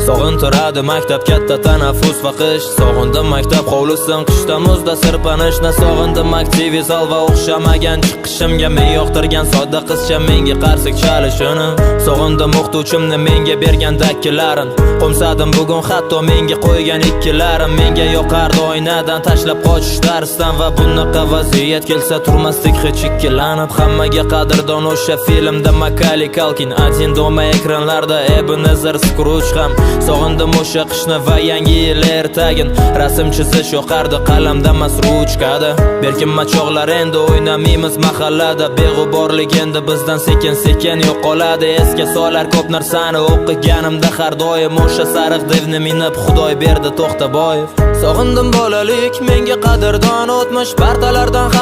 Sog'intiradi maktab katta tanaffus va qish. Sog'indim maktab hovlisin qishda muzda sirpanishni. Sog'indim aktiv zal va o'xshamagan chiqishimga. Men yoqtirgan sodda qizcha menga qarsik chalishini. Sog'indim o'qituvchimni menga bergan dakkilarin. Qo'msadim bugun hatto menga qo'ygan ikkilarim. Menga yoqardi oynadan tashlab qochish darsdan. Va bunaqa vaziyat kelsa turmasdik hech ikkilanib. Hammaga qadrdon o'sha filmda Macaulay Culkin, Один дома ekranlarda Ebenezer Scrooge ham. Sog'indim o'sha qishni va yangi yil ertagin. Rasm chizish yoqardi qalamda emas ruchkada. Berkinma chog'lar endi o'ynamaymiz mahallada. Beg'uborlik endi bizdan sekin-sekin yo'qoladi. Esga solar ko'p narsani o'qiganimda har doim o'sha sariq devni minib Xudoy berdi To'xtaboyev. Sog'indim bolalik menga qadrdon o'tmish partalardan